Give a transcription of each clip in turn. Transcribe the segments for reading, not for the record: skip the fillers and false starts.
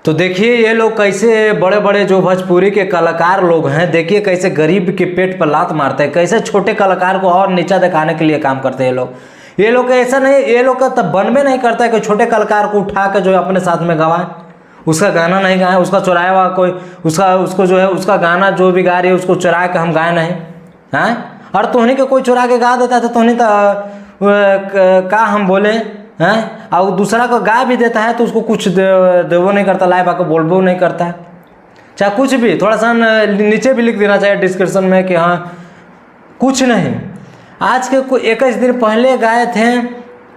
तो देखिए ये लोग कैसे बड़े बड़े जो भोजपुरी के कलाकार लोग हैं, देखिए कैसे गरीब के पेट पर लात मारते हैं, कैसे छोटे कलाकार को और नीचा दिखाने के लिए काम करते हैं ये लोग ऐसा नहीं, ये लोग का तब बनवे नहीं करता है कि छोटे कलाकार को उठा के जो है अपने साथ में गवाए, उसका गाना नहीं गाए, उसका चुराया हुआ कोई उसको जो है उसका गाना जो भी गा रही है उसको चुरा के हम गाए नहीं हैं। और तोहनी के कोई चुरा के गा देता है तो तोहनी तो का हम बोले हैं, और दूसरा को गा भी देता है तो उसको कुछ देवो नहीं करता, लाइव आकर बोलबो नहीं करता है, चाहे कुछ भी थोड़ा सा नीचे भी लिख देना चाहिए डिस्क्रिप्शन में कि हाँ कुछ नहीं। आज के 21 दिन पहले गाए थे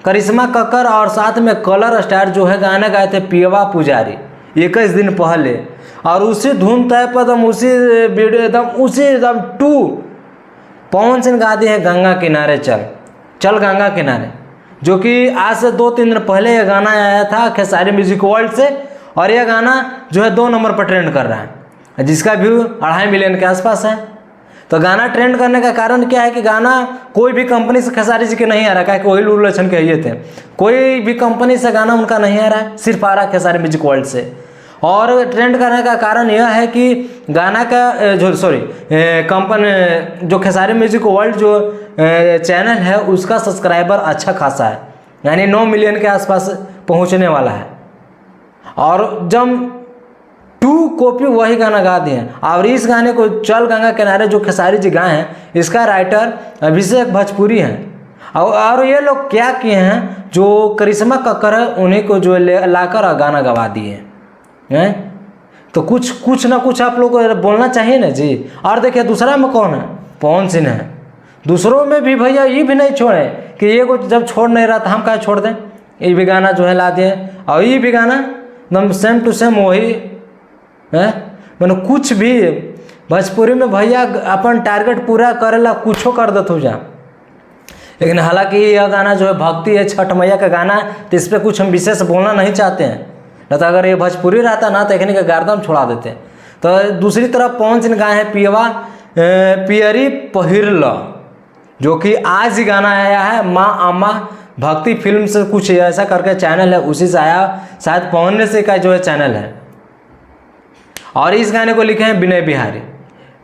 करिश्मा कक्कर और साथ में कलर स्टार जो है गाना गाए थे पियवा पुजारी 21 दिन पहले, और उसी धुन तय पर एकदम उसी वीडियो एकदम टू पवन सिंह गा दिए हैं गंगा किनारे चल गंगा किनारे, जो कि आज से 2-3 दिन पहले यह गाना आया था खेसारी म्यूजिक वर्ल्ड से, और यह गाना जो है 2 नंबर पर ट्रेंड कर रहा है, जिसका व्यू 2.5 मिलियन के आसपास है। तो गाना ट्रेंड करने का कारण क्या है कि गाना कोई भी कंपनी से खेसारी जी के नहीं आ रहा है, वही लूल लक्षण के ये थे, कोई भी कंपनी से गाना उनका नहीं आ रहा है, सिर्फ आ रहा है खेसारी म्यूजिक वर्ल्ड से। और ट्रेंड करने का कारण यह है कि गाना का कंपनी जो खेसारी म्यूजिक वर्ल्ड जो चैनल है उसका सब्सक्राइबर अच्छा खासा है, यानी 9 मिलियन के आसपास पहुंचने वाला है, और जब 2 कॉपी वही गाना गा दिए हैं। और इस गाने को चल गंगा किनारे जो खेसारी जी गाए हैं, इसका राइटर अभिषेक भोजपुरी हैं, और ये लोग क्या किए हैं, जो करिश्मा कक्कर है उन्हीं को जो लाकर गाना गवा दिए हैं। तो कुछ ना कुछ आप लोग को बोलना चाहिए ना जी। और देखिए दूसरा में कौन है, पवन सिंह है। दूसरों में भी भैया ये भी नहीं छोड़े कि ये को जब छोड़ नहीं रहा था हम क्या छोड़ दें, ये भी गाना जो है ला दिए, और ये भी गाना एकदम सेम टू सेम वही है। मैंने कुछ भी भोजपुरी में भैया अपन टारगेट पूरा करेला कुछो कर दे जा, लेकिन हालांकि यह गाना जो है भक्ति है, छठ मैया का गाना है, तो इस पर कुछ हम विशेष बोलना नहीं चाहते हैं, न तो अगर ये भोजपुरी रहता ना तो एक का गर्दन छोड़ा देते। तो दूसरी तरफ पवन सिंह गाए हैं पियवा पियरी पहिरला, जो कि आज ही गाना आया है माँ अम्मा भक्ति फिल्म से कुछ ऐसा करके चैनल है, उसी से आया, शायद पवन से का जो है चैनल है। और इस गाने को लिखे हैं विनय बिहारी।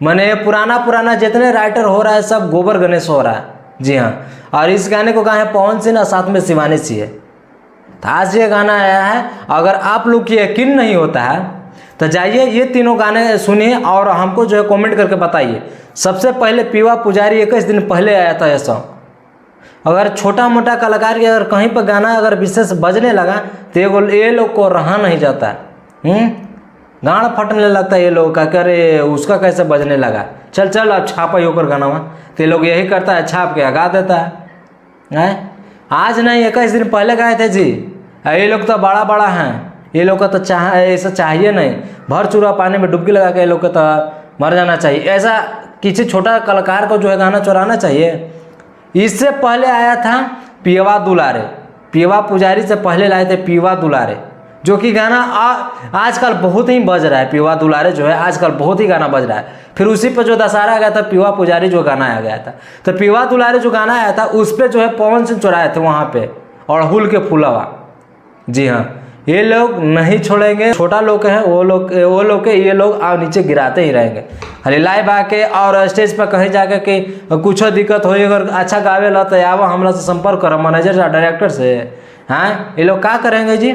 मैंने पुराना जितने राइटर हो रहा है सब गोबर गणेश हो रहा है, जी हाँ। और इस गाने को गाए हैं पवन सिंह और साथ में शिवानी सी है। तो आज ये गाना आया है, अगर आप लोग की यकीन नहीं होता है तो जाइए ये तीनों गाने सुनिए और हमको जो है कमेंट करके बताइए। सबसे पहले पियवा पुजारी 21 दिन पहले आया था यह सॉन्ग। अगर छोटा मोटा कलाकार की अगर कहीं पर गाना अगर विशेष बजने लगा तो ये लोग को रहा नहीं जाता है, गाड़ फटने लगता है ये लोग का, करे उसका कैसे बजने लगा, चल अब छापा होकर गाना हुआ, तो ये लोग यही करता है, छाप के गा देता है। आज नहीं 21 दिन पहले गाए थे जी। ये लोग तो बड़ा हैं, ये लोग का तो ऐसा चाहिए नहीं, भर चूरा पानी में डुबकी लगा के ये लोग का तो मर जाना चाहिए। ऐसा किसी छोटा कलाकार को जो है गाना चुराना चाहिए। इससे पहले आया था पियवा दुलारे, पियवा पुजारी से पहले लाए थे पियवा दुलारे, जो कि गाना आजकल बहुत ही बज रहा है। पियवा दुलारे जो है आजकल बहुत ही गाना बज रहा है। फिर उसी पर जो दशहरा आ गया था पियवा पुजारी जो गाना आ गया था, तो पियवा दुलारे जो गाना आया था उस पर जो है पवन सिंह चुराए थे वहाँ पे अड़हुल के फूलवा। जी हाँ, ये लोग नहीं छोड़ेंगे, छोटा लोग हैं वो लोग के ये लोग नीचे गिराते ही रहेंगे। खाली लाइव आके और स्टेज पर कहीं जाके कि कुछ दिक्कत हो, अगर अच्छा गावे ला तो आवा हमरा से संपर्क करो, मैनेजर से डायरेक्टर से। हाँ, ये लोग क्या करेंगे जी।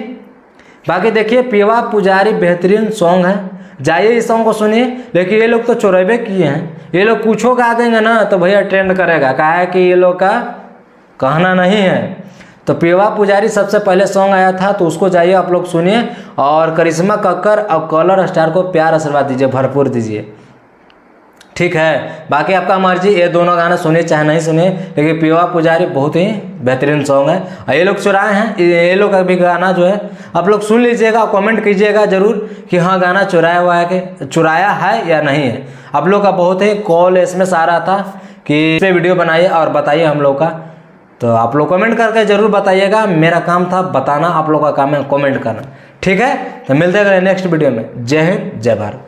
बाकी देखिए पियवा पुजारी बेहतरीन सॉन्ग है, जाइए इस सॉन्ग को सुनिए। लेकिन ये लोग तो चोरेबे किए हैं, ये लोग कुछ गा देंगे ना तो भैया ट्रेंड करेगा, कहा है कि ये लोग का कहना नहीं है। तो पियवा पुजारी सबसे पहले सॉन्ग आया था, तो उसको जाइए आप लोग सुनिए, और करिश्मा कक्कर और कलर स्टार को प्यार आशीर्वाद दीजिए, भरपूर दीजिए, ठीक है। बाकी आपका मर्जी, ये दोनों गाना सुनिए चाहे नहीं सुनिए, लेकिन पियवा पुजारी बहुत ही बेहतरीन सॉन्ग है। ये लोग चुराए हैं, ये लोग का भी गाना जो है आप लोग सुन लीजिएगा, कमेंट कीजिएगा जरूर कि हाँ गाना चुराया हुआ है कि चुराया है या नहीं है। आप लोग का बहुत ही कॉल SMS आ रहा था कि इस पे वीडियो बनाइए और बताइए हम लोग का, तो आप लोग कमेंट करके जरूर बताइएगा। मेरा काम था बताना, आप लोग का काम है कमेंट करना, ठीक है। तो मिलते हैं नेक्स्ट वीडियो में। जय हिंद, जय भारत।